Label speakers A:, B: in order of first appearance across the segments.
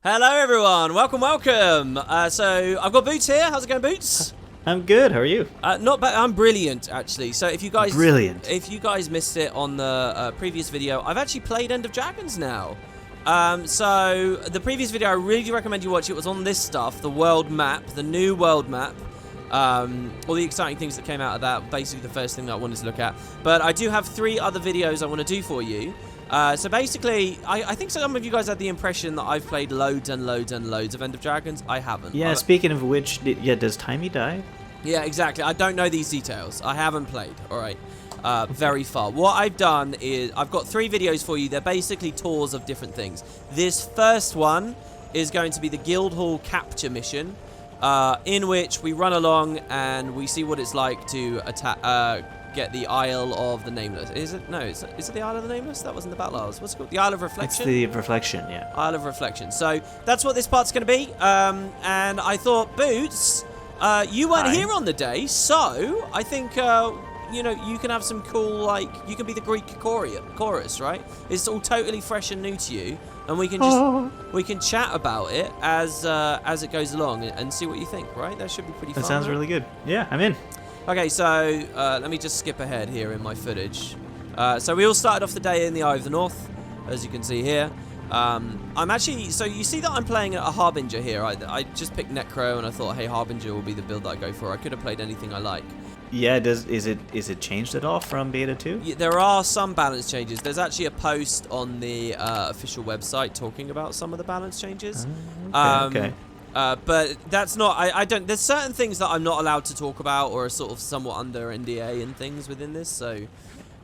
A: Hello everyone, welcome. So I've got Boots here. How's it going, Boots?
B: I'm good. How are you?
A: Not bad. I'm brilliant, actually. So if you guys missed it on the previous video, I've actually played End of Dragons now. So the previous video, I really do recommend you watch. It was on this stuff, the world map, the new world map. All the exciting things that came out of that. Basically, the first thing that I wanted to look at. But I do have 3 other videos I want to do for you. So basically, I think some of you guys had the impression that I've played loads and loads and loads of End of Dragons. I haven't.
B: Yeah, speaking of which, does Timey die?
A: Yeah, exactly. I don't know these details. I haven't played, alright? Very far. What I've done is, I've got 3 videos for you. They're basically tours of different things. This first one is going to be the Guildhall capture mission, in which we run along and we see what it's like to attack, get the Isle of the Nameless. Is it? No, is it the Isle of the Nameless? That wasn't the Battle Isles. What's it called? The Isle of Reflection?
B: It's the Reflection, yeah.
A: Isle of Reflection. So that's what this part's going to be. And I thought, Boots, you weren't here on the day, so I think, you know, you can have some cool, like, you can be the Greek chorus, right? It's all totally fresh and new to you, and we can just we can chat about it as it goes along and see what you think, right? That should be pretty fun.
B: That sounds really good. Yeah, I'm in.
A: Okay, so let me just skip ahead here in my footage. So we all started off the day in the Eye of the North, as you can see here. I'm actually, so you see that I'm playing a Harbinger here. I just picked Necro and I thought, hey, Harbinger will be the build that I go for. I could have played anything I like.
B: Yeah, is it changed at all from Beta 2?
A: Yeah, there are some balance changes. There's actually a post on the official website talking about some of the balance changes.
B: Okay.
A: But that's not, I don't, there's certain things that I'm not allowed to talk about or are sort of somewhat under NDA and things within this, so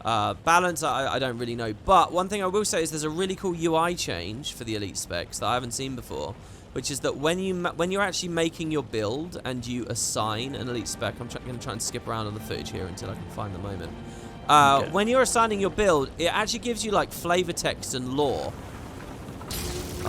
A: balance I don't really know. But one thing I will say is there's a really cool UI change for the Elite specs that I haven't seen before, which is that when you're actually making your build and you assign an Elite spec, I'm going to try and skip around on the footage here until I can find the moment. When you're assigning your build, it actually gives you like flavor text and lore.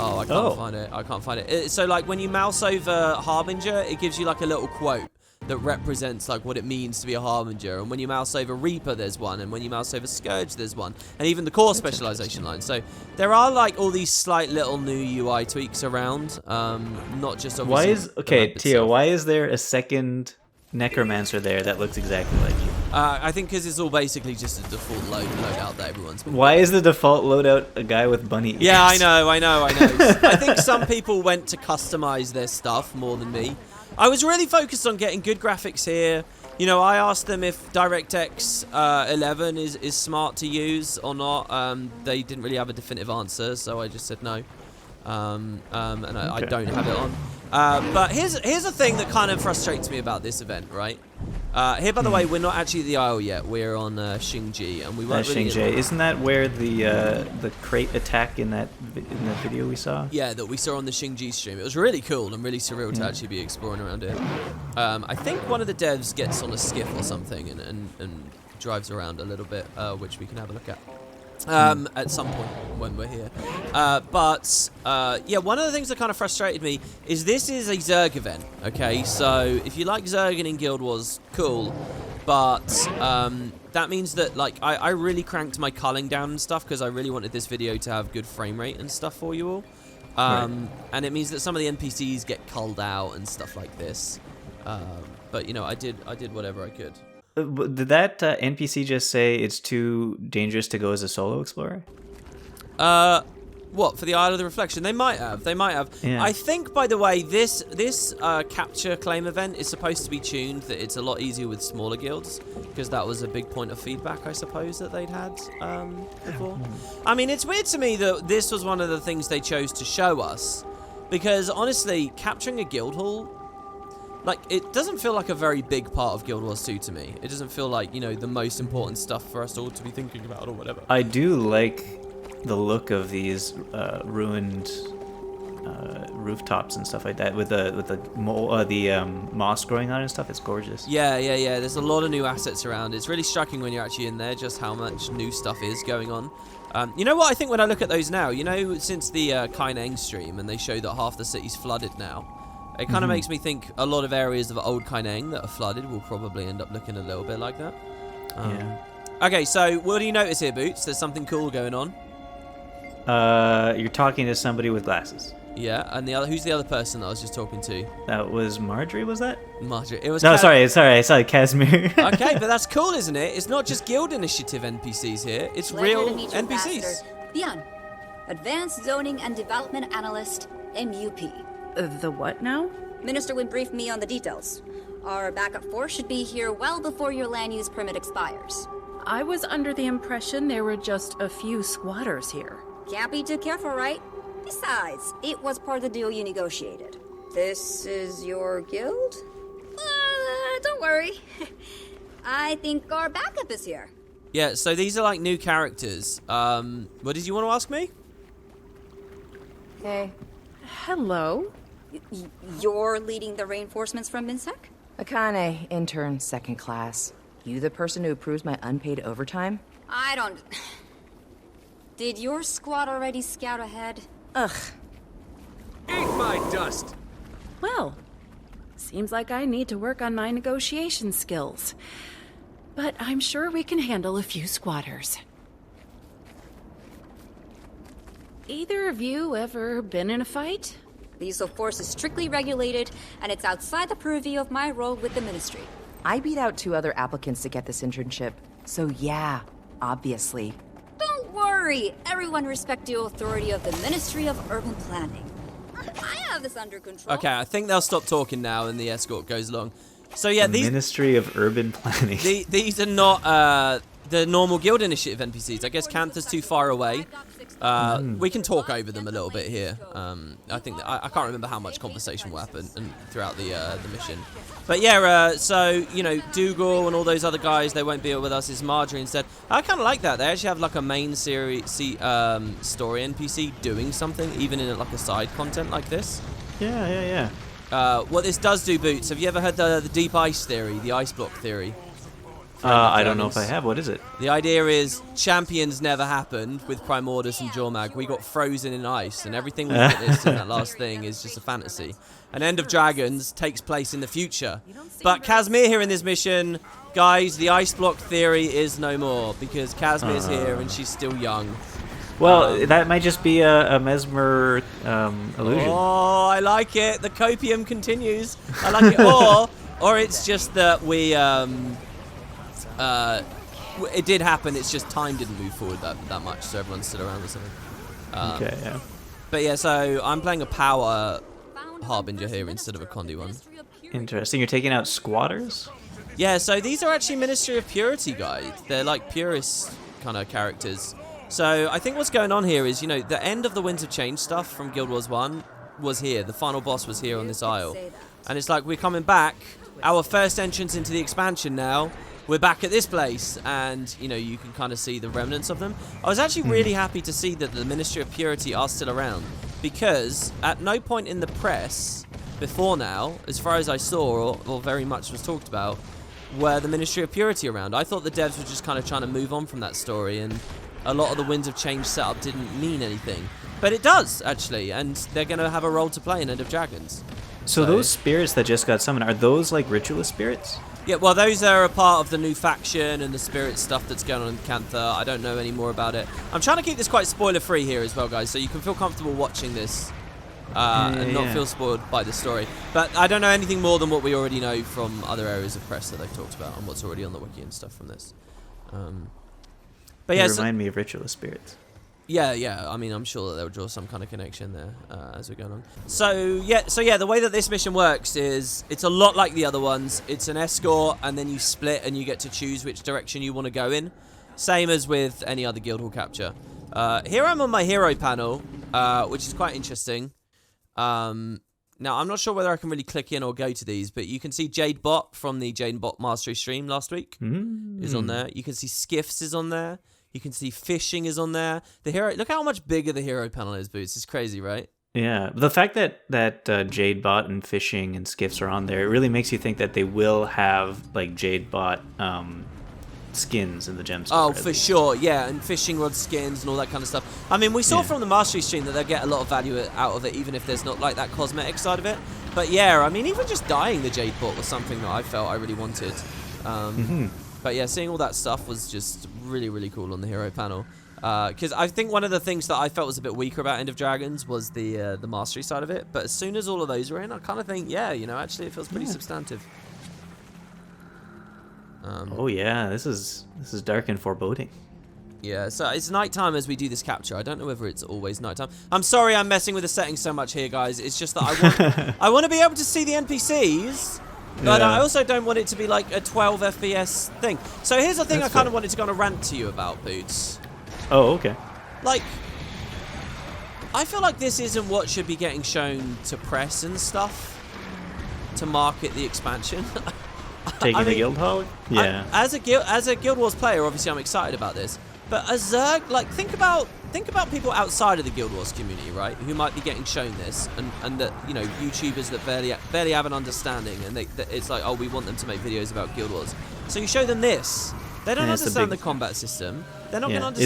A: Oh, I can't find it. I can't find it. So, like, when you mouse over Harbinger, it gives you, like, a little quote that represents, like, what it means to be a Harbinger. And when you mouse over Reaper, there's one. And when you mouse over Scourge, there's one. And even the core specialization line. So, there are, like, all these slight little new UI tweaks around. Not just obviously...
B: Tio, why is there a second Necromancer there that looks exactly like you?
A: I think because it's all basically just a default loadout that everyone's been.
B: Why is the default loadout a guy with bunny ears?
A: Yeah, I know. I think some people went to customize their stuff more than me. I was really focused on getting good graphics here. You know, I asked them if DirectX 11 is smart to use or not. They didn't really have a definitive answer, so I just said no. And I don't have it on. But here's a thing that kind of frustrates me about this event, right? Here, by the way, we're not actually at the Isle yet. We're on Xingji, and we weren't really...
B: Xingji. Isn't that where the crate attack in the video we saw?
A: Yeah, that we saw on the Xingji stream. It was really cool and really surreal to actually be exploring around it. I think one of the devs gets on a skiff or something and drives around a little bit, which we can have a look at. At some point when we're here. Yeah, one of the things that kind of frustrated me is this is a Zerg event, okay? So if you like Zerg in Guild Wars, cool. But that means that, like, I really cranked my culling down and stuff because I really wanted this video to have good frame rate and stuff for you all. And it means that some of the NPCs get culled out and stuff like this. But, you know, I did whatever I could.
B: Did that NPC just say it's too dangerous to go as a solo explorer?
A: What, for the Isle of the Reflection? They might have. Yeah. I think, by the way, this capture claim event is supposed to be tuned that it's a lot easier with smaller guilds, because that was a big point of feedback, I suppose, that they'd had before. I mean, it's weird to me that this was one of the things they chose to show us, because, honestly, capturing a guild hall, like, it doesn't feel like a very big part of Guild Wars 2 to me. It doesn't feel like, you know, the most important stuff for us all to be thinking about or whatever.
B: I do like the look of these ruined rooftops and stuff like that with the moss growing on and stuff. It's gorgeous.
A: Yeah. There's a lot of new assets around. It's really striking when you're actually in there just how much new stuff is going on. You know what I think when I look at those now? You know, since the Kaineng stream and they show that half the city's flooded now. It kind of makes me think a lot of areas of Old Kaineng that are flooded will probably end up looking a little bit like that.
B: Yeah.
A: Okay, so what do you notice here, Boots? There's something cool going on.
B: You're talking to somebody with glasses.
A: Yeah, and who's the other person that I was just talking to?
B: That was Marjorie, was that?
A: Marjorie. It was.
B: No, sorry, I saw Casimir.
A: Okay, but that's cool, isn't it? It's not just Guild Initiative NPCs here. It's
C: Pleasure
A: real
C: to meet you,
A: NPCs.
C: Ambassador. Bian, Advanced Zoning and Development Analyst, MUP.
D: The what now?
C: Minister would brief me on the details. Our backup force should be here well before your land use permit expires.
D: I was under the impression there were just a few squatters here.
C: Can't be too careful, right? Besides, it was part of the deal you negotiated. This is your guild? Don't worry. I think our backup is here.
A: Yeah, so these are like new characters. What did you want to ask me?
E: Hey,
D: Hello?
C: You're leading the reinforcements from Minsec?
E: Akane, intern, second class. You the person who approves my unpaid overtime?
C: I don't... Did your squad already scout ahead?
E: Ugh.
F: Eat my dust!
D: Well, seems like I need to work on my negotiation skills. But I'm sure we can handle a few squatters. Either of you ever been in a fight?
C: The use of force is strictly regulated, and it's outside the purview of my role with the Ministry.
E: I beat out 2 other applicants to get this internship. So yeah, obviously.
C: Don't worry, everyone respect the authority of the Ministry of Urban Planning. I have this under control.
A: Okay, I think they'll stop talking now and the escort goes along. So yeah, these
B: Ministry of Urban Planning.
A: these are not the normal Guild Initiative NPCs. I guess Cantha's too far away. We can talk over them a little bit here. I think that, I can't remember how much conversation will happen throughout the mission. But yeah, so, you know, Dougal and all those other guys, they won't be with us. It's Marjorie instead. I kind of like that. They actually have like a main series story NPC doing something, even in like a side content like this.
B: Yeah.
A: What this does do, Boots, have you ever heard the deep ice theory, the ice block theory?
B: I don't know if I have. What is it?
A: The idea is champions never happened with Primordus and Jormag. We got frozen in ice, and everything we witnessed in that last thing is just a fantasy. An End of Dragons takes place in the future. But Casimir here in this mission, guys, the ice block theory is no more, because Casimir's here and she's still young.
B: Well, that might just be a mesmer illusion.
A: Oh, I like it. The copium continues. I like it. Or it's just that we... it did happen, it's just time didn't move forward that much, so everyone's still around or something.
B: Okay, yeah.
A: But yeah, so I'm playing a power harbinger here instead of a Condi one.
B: Interesting. You're taking out squatters?
A: Yeah, so these are actually Ministry of Purity guys. They're like purist kind of characters. So I think what's going on here is, you know, the end of the Winds of Change stuff from Guild Wars 1 was here. The final boss was here on this isle. And it's like we're coming back. Our first entrance into the expansion now. We're back at this place, and, you know, you can kind of see the remnants of them. I was actually really happy to see that the Ministry of Purity are still around, because at no point in the press before now, as far as I saw, or very much was talked about, were the Ministry of Purity around. I thought the devs were just kind of trying to move on from that story, and a lot of the Winds of Change setup didn't mean anything. But it does, actually, and they're going to have a role to play in End of Dragons.
B: So those spirits that just got summoned, are those like ritualist spirits?
A: Yeah, well, those are a part of the new faction and the spirit stuff that's going on in Cantha. I don't know any more about it. I'm trying to keep this quite spoiler-free here as well, guys, so you can feel comfortable watching this and not feel spoiled by the story. But I don't know anything more than what we already know from other areas of press that they've talked about and what's already on the wiki and stuff from this. But yeah,
B: They remind me of ritualist spirits.
A: Yeah. I mean, I'm sure that they'll draw some kind of connection there as we go along. So yeah, the way that this mission works is it's a lot like the other ones. It's an escort, and then you split, and you get to choose which direction you want to go in. Same as with any other Guildhall capture. Here I'm on my hero panel, which is quite interesting. Now, I'm not sure whether I can really click in or go to these, but you can see Jade Bot from the Jade Bot Mastery stream last week is on there. You can see Skiffs is on there. You can see Fishing is on there. The hero, look how much bigger the hero panel is, Boots. It's crazy, right?
B: Yeah, the fact that Jade Bot and Fishing and Skiffs are on there, it really makes you think that they will have like Jade Bot skins in the gem store.
A: Oh, for sure, yeah, and fishing rod skins and all that kind of stuff. I mean, we saw from the Mastery stream that they'll get a lot of value out of it, even if there's not like that cosmetic side of it. But yeah, I mean, even just dyeing the Jade Bot was something that I felt I really wanted. But yeah, seeing all that stuff was just really, really cool on the hero panel. Because I think one of the things that I felt was a bit weaker about End of Dragons was the mastery side of it. But as soon as all of those were in, I kind of think, yeah, you know, actually it feels pretty substantive.
B: Oh yeah, this is dark and foreboding.
A: Yeah, so it's nighttime as we do this capture. I don't know whether it's always nighttime. I'm sorry I'm messing with the settings so much here, guys. It's just that I want to be able to see the NPCs, but I also don't want it to be like a 12 FPS thing. So here's the thing I kind of wanted to go on a rant to you about, Boots.
B: Oh, okay.
A: Like, I feel like this isn't what should be getting shown to press and stuff to market the expansion.
B: Taking the guild hall? Yeah.
A: As a Guild Wars player, obviously I'm excited about this. But as Zerg, like, think about people outside of the Guild Wars community, right? Who might be getting shown this, and that, you know, YouTubers that barely have an understanding, and it's like, oh, we want them to make videos about Guild Wars. So you show them this. They don't understand the combat system. They're not going to understand.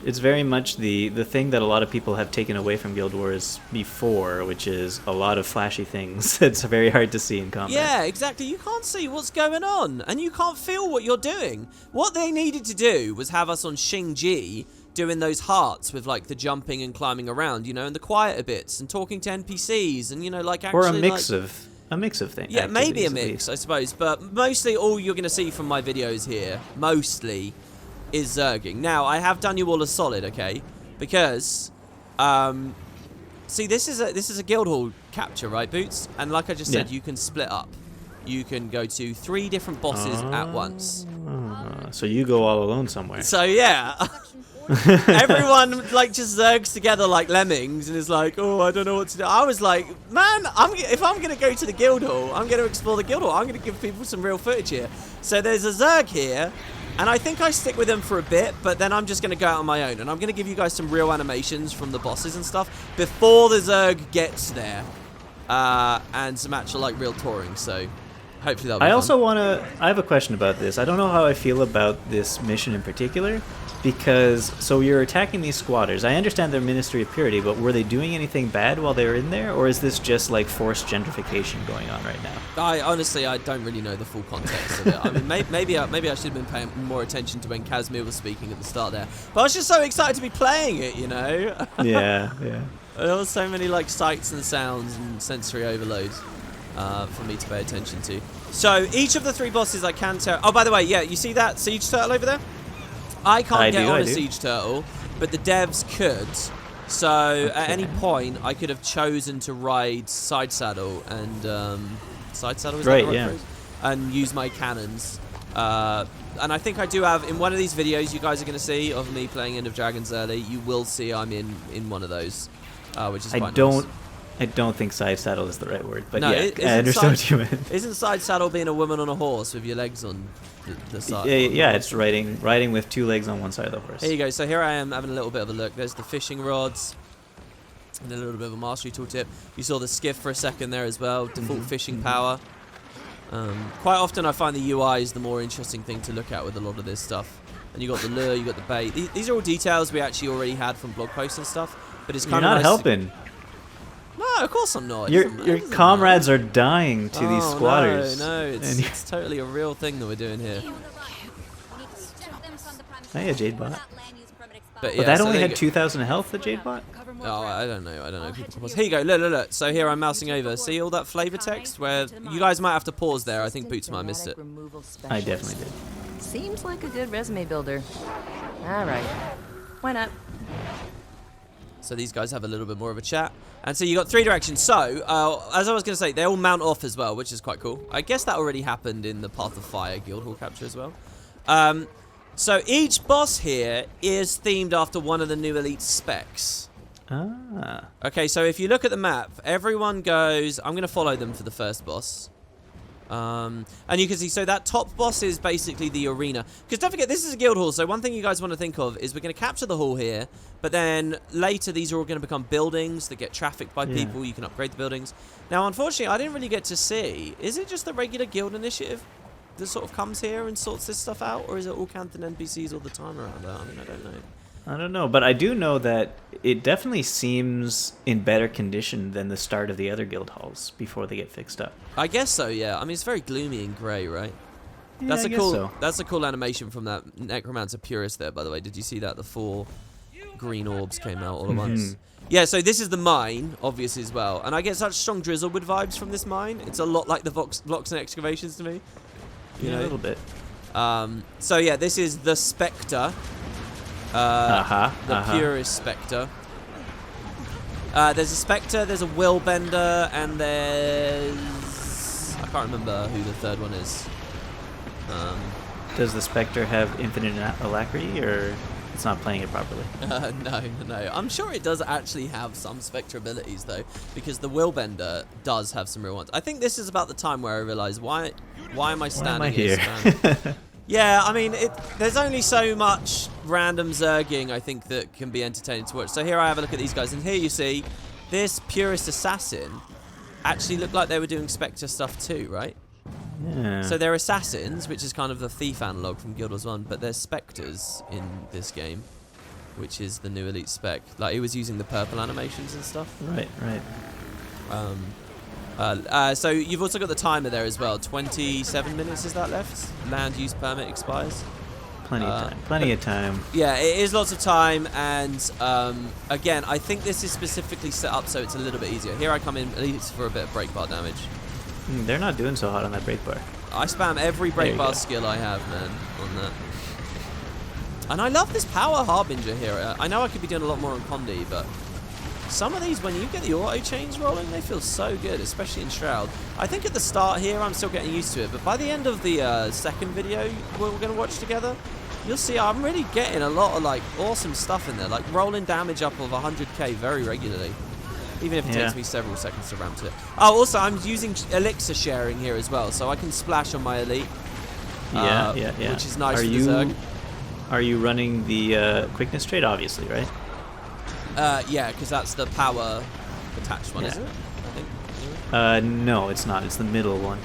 B: It's very much the thing that a lot of people have taken away from Guild Wars before, which is a lot of flashy things. It's very hard to see in combat.
A: Yeah, exactly. You can't see what's going on, and you can't feel what you're doing. What they needed to do was have us on Xingji doing those hearts with, like, the jumping and climbing around, you know, and the quieter bits, and talking to NPCs, and, you know, like, actually,
B: or a mix of things.
A: Yeah, maybe a mix, I suppose, but mostly all you're going to see from my videos here, mostly, is Zerging. Now, I have done you all a solid, okay? Because, see, this is a guild hall capture, right, Boots? And like I just said, you can split up. You can go to 3 different bosses at once.
B: So you go all alone somewhere.
A: So, yeah. Everyone, like, just zergs together like lemmings and is like, oh, I don't know what to do. I was like, man, if I'm going to go to the guild hall, I'm going to explore the guild hall. I'm going to give people some real footage here. So there's a zerg here, and I think I stick with them for a bit, but then I'm just going to go out on my own. And I'm going to give you guys some real animations from the bosses and stuff before the zerg gets there. And some actual, like, real touring, so hopefully that'll be fun.
B: I have a question about this. I don't know how I feel about this mission in particular. Because, so you're attacking these squatters. I understand their Ministry of Purity, but were they doing anything bad while they were in there? Or is this just like forced gentrification going on right now?
A: Honestly, I don't really know the full context of it. I mean, maybe I should have been paying more attention to when Casimir was speaking at the start there. But I was just so excited to be playing it, you know?
B: Yeah.
A: There were so many, like, sights and sounds and sensory overload for me to pay attention to. So, each of the 3 bosses I can tell... Oh, by the way, yeah, you see that siege turtle over there? I can't get on a siege turtle, but the devs could. So at any point, I could have chosen to ride side saddle and side saddle is that the right phrase? And use my cannons. And I think I do have in one of these videos you guys are going to see of me playing End of Dragons early. You will see I'm in one of those, which is quite nice.
B: I don't think side saddle is the right word, but
A: no,
B: yeah, I understand what you meant.
A: Isn't side saddle being a woman on a horse with your legs on the side?
B: Yeah, it's riding with 2 legs on one side of the horse.
A: Here you go. So here I am having a little bit of a look. There's the fishing rods and a little bit of a mastery tooltip. You saw the skiff for a second there as well. Default fishing power. Quite often I find the UI is the more interesting thing to look at with a lot of this stuff. And you got the lure, you got the bait. These are all details we actually already had from blog posts and stuff. But it's kind of
B: nice. You're not helping.
A: No, of course I'm not.
B: Your comrades are dying to these squatters.
A: No, it's totally a real thing that we're doing here.
B: Hey, a Jade bot.
A: But
B: that only had 2,000 health, the Jade bot?
A: Oh, I don't know. Here you go. Look. So here I'm mousing over. See all that flavor text? Where you guys might have to pause there. I think Boots might have missed it.
B: I definitely did.
E: Seems like a good resume builder. All right. Why not?
A: So these guys have a little bit more of a chat. And so you got 3 directions. So, as I was going to say, they all mount off as well, which is quite cool. I guess that already happened in the Path of Fire Guild Hall capture as well. So each boss here is themed after one of the new elite specs.
B: Ah.
A: Okay, so if you look at the map, everyone goes... I'm going to follow them for the first boss. And you can see, so that top boss is basically the arena. Because don't forget, this is a guild hall, so one thing you guys want to think of is we're going to capture the hall here, but then later these are all going to become buildings that get trafficked by people. You can upgrade the buildings. Now, unfortunately, I didn't really get to see, is it just the regular guild initiative that sort of comes here and sorts this stuff out, or is it all Cantha NPCs all the time around there? I mean, I don't know.
B: I don't know, but I do know that it definitely seems in better condition than the start of the other guild halls before they get fixed up.
A: I guess so, yeah. I mean, it's very gloomy and grey, right? That's
B: I
A: a
B: guess
A: cool.
B: so.
A: That's a cool animation from that Necromancer Purist there, by the way. Did you see that? The 4 green orbs came out all at once. Yeah, so this is the mine, obviously, as well. And I get such strong Drizzlewood vibes from this mine. It's a lot like the Blocks and Excavations to me. You know?
B: A little bit.
A: So yeah, this is the Spectre. The Purist Spectre. There's a Spectre, there's a Willbender, and there's... I can't remember who the third one is.
B: Does the Spectre have infinite alacrity, or it's not playing it properly?
A: No. I'm sure it does actually have some Spectre abilities, though, because the Willbender does have some real ones. I think this is about the time where I realised, why am I standing
B: here?
A: Yeah, I mean, there's only so much random zerging, I think, that can be entertaining to watch. So here I have a look at these guys, and here you see this Purist Assassin actually looked like they were doing Spectre stuff too, right?
B: Yeah.
A: So they're assassins, which is kind of the thief analog from Guild Wars 1, but they're Spectres in this game, which is the new Elite Spec. Like, he was using the purple animations and stuff.
B: Right.
A: So you've also got the timer there as well. 27 minutes is that left? Land use permit expires.
B: Plenty of time.
A: Yeah, it is lots of time, and again, I think this is specifically set up so it's a little bit easier. Here I come in, at least for a bit of break bar damage.
B: They're not doing so hot on that break bar.
A: I spam every break bar skill I have, man, on that. And I love this Power Harbinger here. I know I could be doing a lot more on Condi, but some of these, when you get the auto chains rolling, they feel so good, especially in Shroud. I think at the start here, I'm still getting used to it, but by the end of the second video we're going to watch together, you'll see I'm really getting a lot of, like, awesome stuff in there, like rolling damage up of 100k very regularly, even if it takes me several seconds to ramp to it. Oh, also, I'm using elixir sharing here as well, so I can splash on my elite.
B: Yeah.
A: Which is nice for the Zerg.
B: Are you running the quickness trade? Obviously, right?
A: Yeah, because that's the power attached one, isn't it? I think.
B: No, it's not. It's the middle one.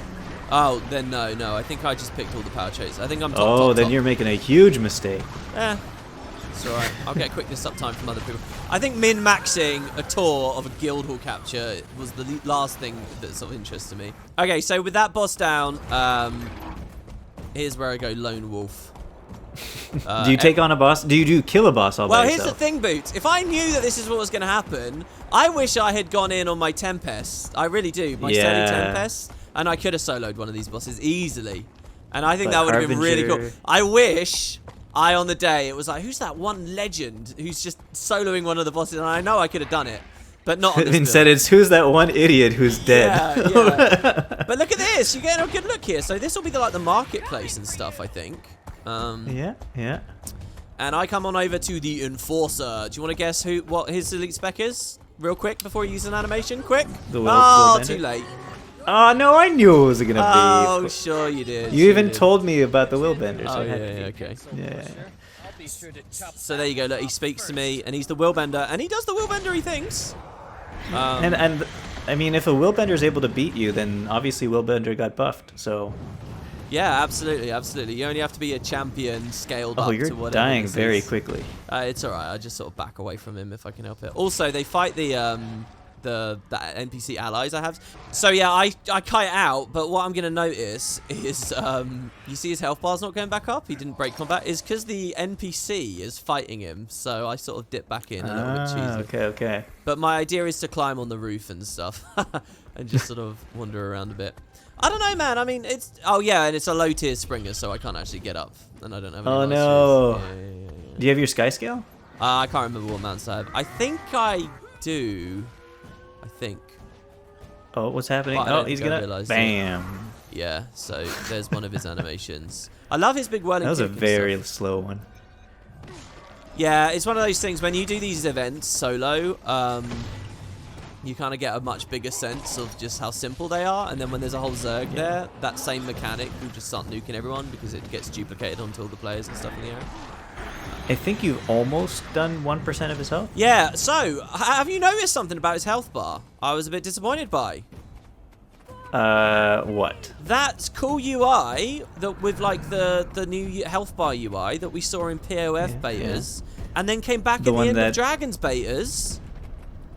A: Oh, then no. I think I just picked all the power traits. I think I'm top.
B: Then you're making a huge mistake.
A: It's alright. I'll get quickness uptime from other people. I think min-maxing a tour of a Guildhall capture was the last thing that's of interest to me. Okay, so with that boss down, here's where I go lone wolf.
B: Do you take on a boss? Do you kill a boss all by yourself?
A: Well, here's the thing, Boots. If I knew that this is what was going to happen, I wish I had gone in on my Tempest. I really do. My steady Tempest. And I could have soloed one of these bosses easily. And I think that would have been really cool. I wish on the day, it was like, who's that one legend who's just soloing one of the bosses? And I know I could have done it. But not on this
B: Instead,
A: build.
B: It's who's that one idiot who's dead.
A: Yeah. But look at this. You get a good look here. So this will be the marketplace and stuff, I think.
B: Yeah.
A: And I come on over to the Enforcer. Do you want to guess what his elite spec is? Real quick before he uses an animation? Quick.
B: Oh,
A: too late.
B: Oh, no, I knew it was going to be.
A: Oh, sure you did.
B: You even told me about the Willbender.
A: Oh,
B: so
A: okay.
B: Yeah.
A: So there you go. Look, he speaks to me, and he's the Willbender, and he does the Willbender things.
B: And I mean, if a Willbender is able to beat you, then obviously Willbender got buffed, so...
A: Yeah, absolutely. You only have to be a champion scaled up to whatever.
B: Oh, you're dying very quickly.
A: It's alright. I just sort of back away from him if I can help it. Also, they fight the NPC allies I have. So yeah, I kite out, but what I'm going to notice is, you see his health bar's not going back up? He didn't break combat. Is because the NPC is fighting him, so I sort of dip back in a little bit cheesy.
B: Okay.
A: But my idea is to climb on the roof and stuff, and just sort of wander around a bit. I don't know, man. I mean, it's... Oh, yeah, and it's a low-tier Springer, so I can't actually get up. And I don't have any
B: Oh, no.
A: Yeah.
B: Do you have your Sky Scale?
A: I can't remember what mounts I have. I think I do. I think.
B: Oh, what's happening?
A: Oh,
B: He's going to... Bam.
A: Yeah, so there's one of his animations. I love his big whirling
B: That was a
A: kick and
B: very
A: stuff.
B: slow one.
A: Yeah, it's one of those things, when you do these events solo, you kind of get a much bigger sense of just how simple they are, and then when there's a whole Zerg there, that same mechanic will just start nuking everyone because it gets duplicated onto all the players and stuff in the area.
B: I think you've almost done 1% of his health.
A: Yeah, so, have you noticed something about his health bar I was a bit disappointed by?
B: What?
A: That cool UI that with like the new health bar UI that we saw in POF betas, and then came back in the End of Dragons betas.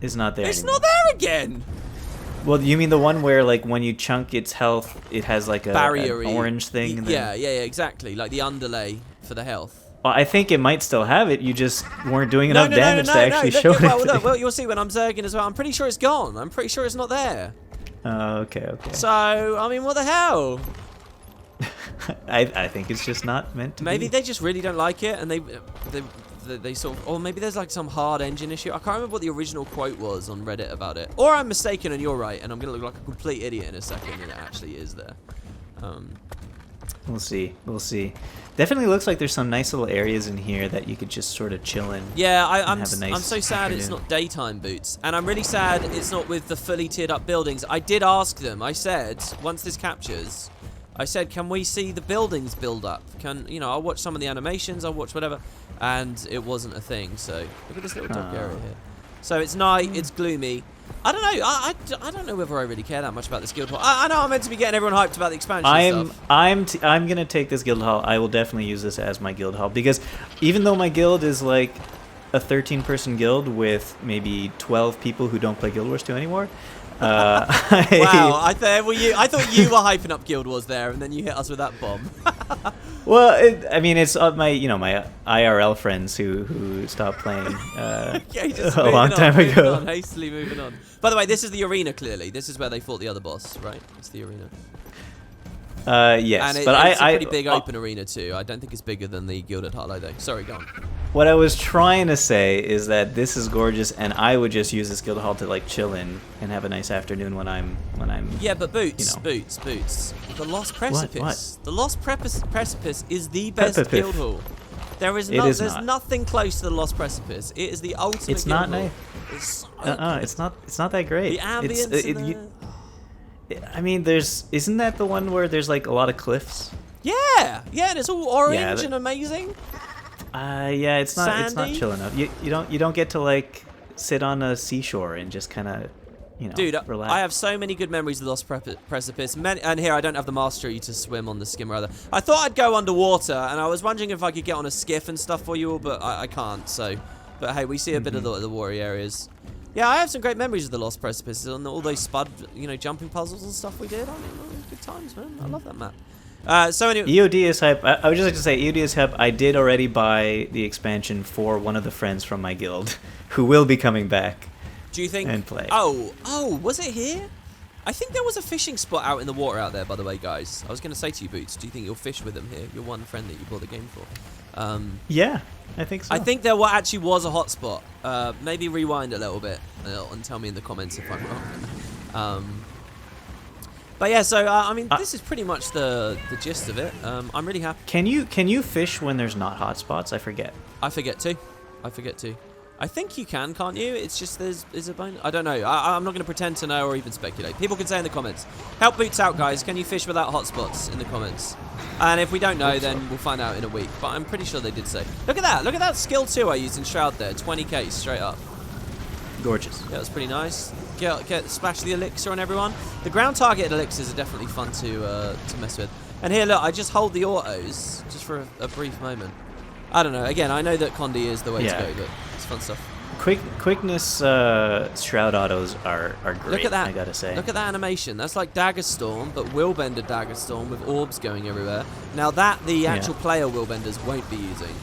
B: Is not there
A: It's
B: anymore.
A: not there again.
B: Well, you mean the one where, like, when you chunk its health, it has, like, an orange thing? And
A: Yeah, exactly. Like the underlay for the health.
B: Well, I think it might still have it. You just weren't doing enough damage to actually show it.
A: Well, you'll see when I'm zerging as well. I'm pretty sure it's gone. I'm pretty sure it's not there.
B: Oh, okay.
A: So, I mean, what the hell?
B: I think it's just not meant to
A: Maybe
B: be.
A: they just really don't like it, and they sort of, or maybe there's like some hard engine issue. I can't remember what the original quote was on Reddit about it. Or I'm mistaken and you're right, and I'm gonna look like a complete idiot in a second, and it actually is there.
B: We'll see. We'll see. Definitely looks like there's some nice little areas in here that you could just sort of chill in.
A: Yeah, I'm
B: have a nice
A: I'm so sad
B: afternoon.
A: it's not daytime boots, and I'm really sad it's not with the fully tiered up buildings. I did ask them. I said once this captures, I said, can we see the buildings build up? I'll watch some of the animations, I'll watch whatever, and it wasn't a thing. So look at this little dark area here. So it's night, it's gloomy. I don't know. I don't know whether I really care that much about this guild hall. I know I'm meant to be getting everyone hyped about the expansion stuff.
B: I'm gonna take this guild hall. I will definitely use this as my guild hall because even though my guild is like a 13-person guild with maybe 12 people who don't play Guild Wars 2 anymore.
A: Wow, I thought you were hyping up Guild Wars there, and then you hit us with that bomb.
B: Well, it's my IRL friends who stopped playing a long time ago.
A: Hastily moving on. By the way, this is the arena. Clearly, this is where they fought the other boss, right? It's the arena.
B: Yes,
A: and
B: but
A: it's a pretty big open arena too. I don't think it's bigger than the Guild at Harlow though. Sorry, go on.
B: What I was trying to say is that this is gorgeous, and I would just use this guild hall to like chill in and have a nice afternoon when I'm.
A: Yeah, but boots. The Lost Precipice.
B: What?
A: The Lost Precipice is the best guild hall. There's nothing close to the Lost Precipice. It is the ultimate.
B: It's not
A: guild hall.
B: nice.
A: It's so good.
B: It's not that great.
A: The ambience.
B: I mean, isn't that the one where there's like a lot of cliffs?
A: Yeah, and it's all orange and amazing.
B: Yeah, it's not chill enough. You don't get to like sit on a seashore and just kind of,
A: Dude,
B: relax.
A: I have so many good memories of the Lost Precipice. And here I don't have the mastery to swim on the skimmer either. I thought I'd go underwater, and I was wondering if I could get on a skiff and stuff for you all, but I can't. So, but hey, we see a bit of the warrior areas. Yeah, I have some great memories of the Lost Precipice and all those spud, jumping puzzles and stuff we did. I mean, good times, man. I love that map. So anyway,
B: EOD is hype. I would just like to say EOD is hype. I did already buy the expansion for one of the friends from my guild, who will be coming back.
A: Do you think?
B: And play.
A: Oh, was it here? I think there was a fishing spot out in the water out there, by the way, guys. I was going to say to you, Boots, do you think you'll fish with them here? Your one friend that you bought the game for.
B: Yeah, I think so.
A: I think there actually was a hotspot. Maybe rewind a little bit and tell me in the comments if I'm wrong. But yeah, so I mean, this is pretty much the gist of it. I'm really happy.
B: Can you fish when there's not hotspots? I forget.
A: I forget too. I think you can't you? It's just there's a bone. I don't know. I'm not going to pretend to know or even speculate. People can say in the comments. Help Boots out, guys. Can you fish without hotspots in the comments? And if we don't know, then we'll find out in a week. But I'm pretty sure they did say. Look at that. Look at that skill 2 I used in Shroud there. 20k straight up.
B: Gorgeous.
A: Yeah, that's pretty nice. Get splash the elixir on everyone. The ground targeted elixirs are definitely fun to mess with. And here, look, I just hold the autos just for a brief moment. I don't know. Again, I know that Condi is the way to go, but it's fun stuff.
B: Quickness shroud autos are great.
A: Look at that.
B: I gotta say.
A: Look at that animation. That's like Dagger Storm, but Willbender Dagger Storm with orbs going everywhere. Now that the actual player Willbenders won't be using.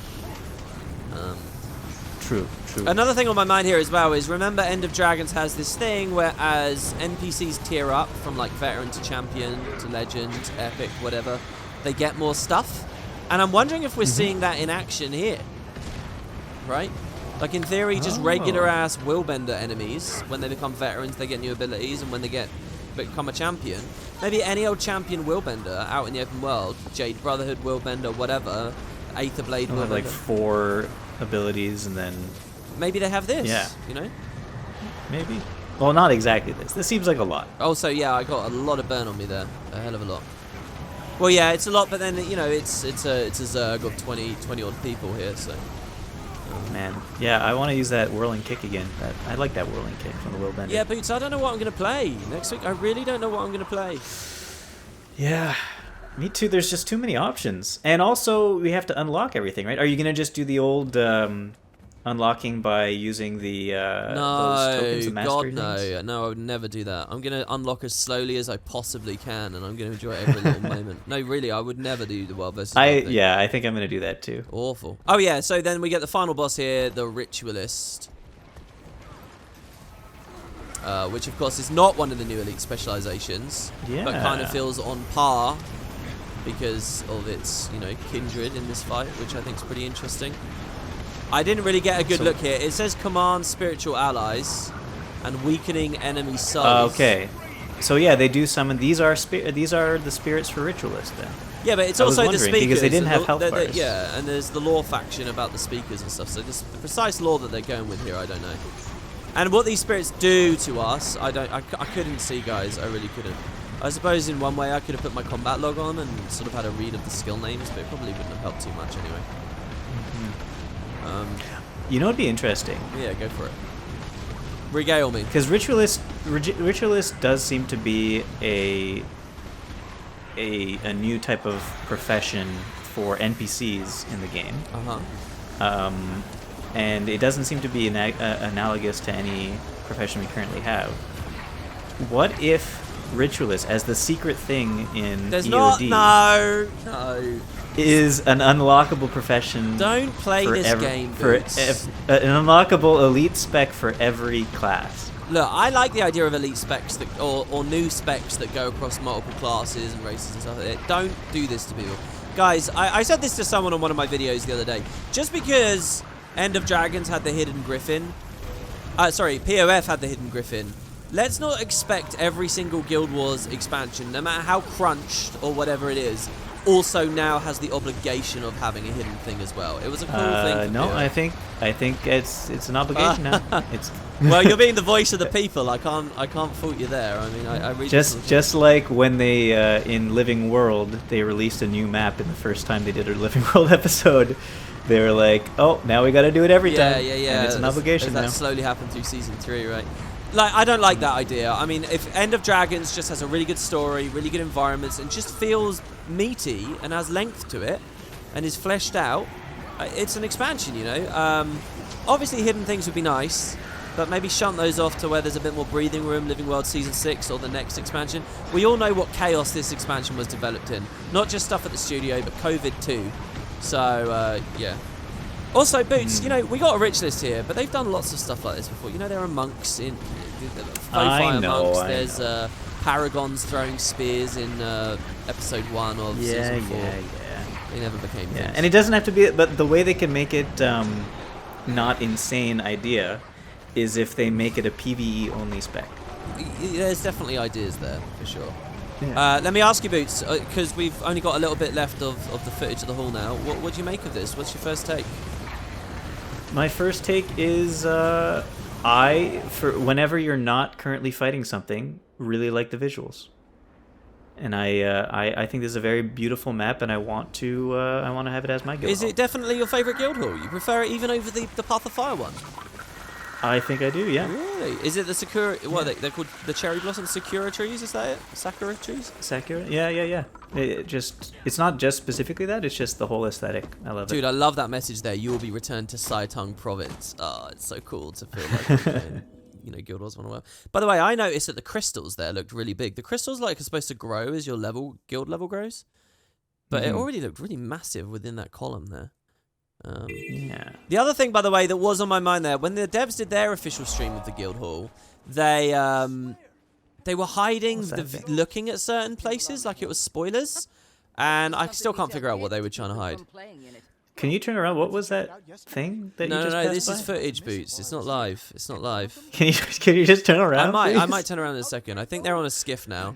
B: True.
A: Another thing on my mind here as well is remember End of Dragons has this thing where as NPCs tier up from like veteran to champion to legend, epic, whatever, they get more stuff. And I'm wondering if we're seeing that in action here. Right? Like in theory, just regular ass Willbender enemies, when they become veterans, they get new abilities, and when they become a champion, maybe any old champion Willbender out in the open world, Jade Brotherhood Willbender, whatever, Aether Blade Willbender.
B: Have like 4 abilities, and then
A: maybe they have this.
B: Yeah.
A: Maybe.
B: Well, not exactly this. This seems like a lot.
A: Also, yeah, I got a lot of burn on me there, a hell of a lot. Well, yeah, it's a lot, but then it's a Zerg of 20 odd people here, so.
B: Man, yeah, I want to use that whirling kick again. I like that whirling kick from the Willbender.
A: Yeah, Boots, I don't know what I'm going to play next week. I really don't know what I'm going to play.
B: Yeah, me too. There's just too many options. And also, we have to unlock everything, right? Are you going to just do the old unlocking by using the those tokens of mastery
A: God,
B: things?
A: no, I would never do that. I'm gonna unlock as slowly as I possibly can, and I'm gonna enjoy every little moment. No, really, I would never do the world versus world thing.
B: I think I'm gonna do that too.
A: Awful. Oh yeah, so then we get the final boss here, the Ritualist. Which of course is not one of the new elite specializations, but kind of feels on par because of its, kindred in this fight, which I think is pretty interesting. I didn't really get a good look here. It says command spiritual allies and weakening enemy souls.
B: Okay. So yeah, they do summon. These are the spirits for Ritualist then.
A: Yeah, but it's also the speakers.
B: Because they didn't have health bars.
A: Yeah, and there's the lore faction about the speakers and stuff. So the precise lore that they're going with here, I don't know. And what these spirits do to us, I couldn't see, guys. I really couldn't. I suppose in one way I could have put my combat log on and sort of had a read of the skill names, but it probably wouldn't have helped too much anyway.
B: You know, it'd be interesting.
A: Yeah, go for it. Regale me.
B: Because Ritualist does seem to be a new type of profession for NPCs in the game. And it doesn't seem to be analogous to any profession we currently have. What if Ritualist, as the secret thing in EOD,
A: no,
B: is an unlockable profession?
A: Don't play this game, Boots.
B: An unlockable elite spec for every class.
A: Look, I like the idea of elite specs that, or new specs that go across multiple classes and races and stuff like that. Don't do this to people. Guys, I said this to someone on one of my videos the other day. Just because End of Dragons had the Hidden Griffin, POF had the Hidden Griffin, let's not expect every single Guild Wars expansion, no matter how crunched or whatever it is, also now has the obligation of having a hidden thing as well. It was a cool thing.
B: No, I think it's an obligation now. It's
A: well, you're being the voice of the people. I can't fault you there. I mean, I really
B: just like when they in Living World they released a new map, and the first time they did a Living World episode, they were like, oh, now we got to do it every time.
A: Yeah.
B: And it's an obligation now.
A: That slowly happened through season 3, right? Like, I don't like that idea. I mean, if End of Dragons just has a really good story, really good environments, and just feels meaty and has length to it, and is fleshed out, it's an expansion, Obviously, hidden things would be nice, but maybe shunt those off to where there's a bit more breathing room, Living World Season 6 or the next expansion. We all know what chaos this expansion was developed in. Not just stuff at the studio, but COVID too. So, yeah. Also, Boots, we got a rich list here, but they've done lots of stuff like this before. There are monks in...
B: I know.
A: There's paragons throwing spears in episode 1 of season 4.
B: Yeah.
A: They never became things.
B: And it doesn't have to be... But the way they can make it not insane idea is if they make it a PvE-only spec.
A: There's definitely ideas there, for sure.
B: Yeah.
A: Let me ask you, Boots, because we've only got a little bit left of the footage of the haul now. What do you make of this? What's your first take?
B: My first take is for whenever you're not currently fighting something, really like the visuals. And I think this is a very beautiful map, and I want to have it as my guild.
A: Is it definitely your favourite guild hall? You prefer it even over the Path of Fire one?
B: I think I do, yeah.
A: Really? Is it the Sakura... What are they're called? The cherry blossom Sakura trees, is that it? Sakura trees?
B: Sakura? Yeah. It's not just specifically that, it's just the whole aesthetic. I love it.
A: Dude, I love that message there. You will be returned to Seitung province. Oh, it's so cool to feel like Guild Wars 1 well. By the way, I noticed that the crystals there looked really big. The crystals are supposed to grow as your guild level grows. But it already looked really massive within that column there.
B: Yeah.
A: The other thing, by the way, that was on my mind there, when the devs did their official stream of the guild hall, they were hiding looking at certain places like it was spoilers, and I still can't figure out what they were trying to hide.
B: Can you turn around? What was that thing that you just
A: No,
B: passed
A: this
B: by?
A: is footage, Boots. It's not live.
B: Can you just turn around?
A: I might turn around in a second. I think they're on a skiff now.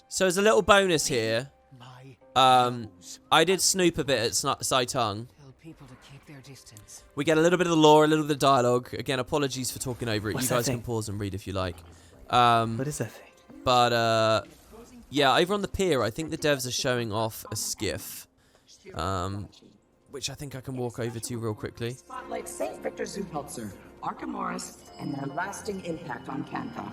A: So as a little bonus here, I did snoop a bit at Seitung. We get a little bit of the lore, a little bit of dialogue. Again, apologies for talking over it.
B: What's
A: you guys
B: that
A: can
B: thing?
A: pause and read if you like.
B: What is that thing?
A: But yeah, over on the pier, I think the devs are showing off a skiff, which I think I can walk over to real quickly.
G: Spotlight St. Victor Zoopeltzer, Archimedes, and their lasting impact on Cantha.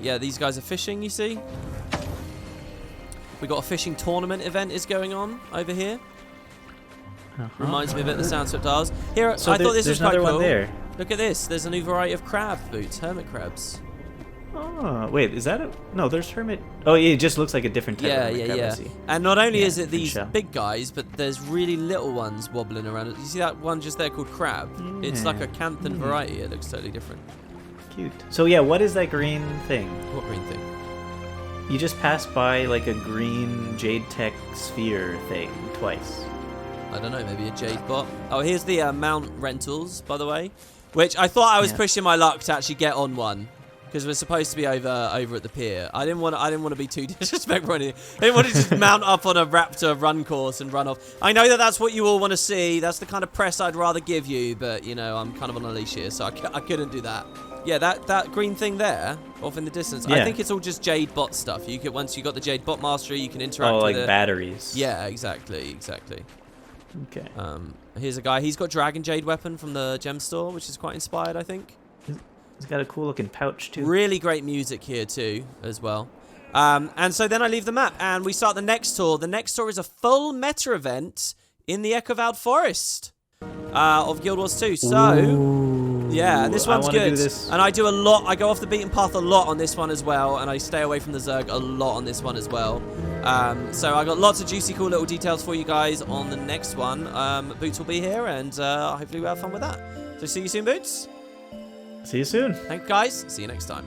A: Yeah, these guys are fishing, you see? We got a fishing tournament event is going on over here. Reminds me a bit of the Soundswept Isles. Here,
B: So
A: I thought this was
B: there's
A: quite
B: another
A: cool.
B: one there.
A: Look at this. There's a new variety of crab boots, hermit crabs.
B: Oh, wait, is that a... No, there's hermit... Oh, yeah, it just looks like a different type of hermit crab, I see.
A: And not only
B: Yeah,
A: is it these
B: shell.
A: big guys, but there's really little ones wobbling around. You see that one just there called crab? It's like a Cantha variety. It looks totally different.
B: Cute. So, yeah, what is that green thing?
A: What green thing?
B: You just passed by, like, a green Jade Tech sphere thing twice.
A: I don't know, maybe a jade bot. Oh, here's the mount rentals, by the way, which I thought I was pushing my luck to actually get on one. Because we're supposed to be over at the pier. I didn't want to be too disrespectful. I didn't want to just mount up on a Raptor run course and run off. I know that that's what you all want to see. That's the kind of press I'd rather give you. But you know, I'm kind of on a leash here, so I couldn't do that. Yeah, that green thing there, off in the distance.
B: Yeah.
A: I think it's all just Jade bot stuff. You could once you got the Jade bot mastery, you can interact.
B: Oh,
A: with
B: like
A: it.
B: batteries.
A: Yeah, exactly.
B: Okay.
A: Here's a guy. He's got Dragon Jade weapon from the gem store, which is quite inspired, I think.
B: He's got a cool looking pouch too.
A: Really great music here too, as well. And so then I leave the map and we start the next tour. The next tour is a full meta event in the Echovald Forest of Guild Wars 2. So, yeah, this one's good. And I do a lot. I go off the beaten path a lot on this one as well. And I stay away from the Zerg a lot on this one as well. So I got lots of juicy, cool little details for you guys on the next one. Boots will be here and hopefully we'll have fun with that. So see you soon, Boots.
B: See you soon.
A: Thank you, guys. See you next time.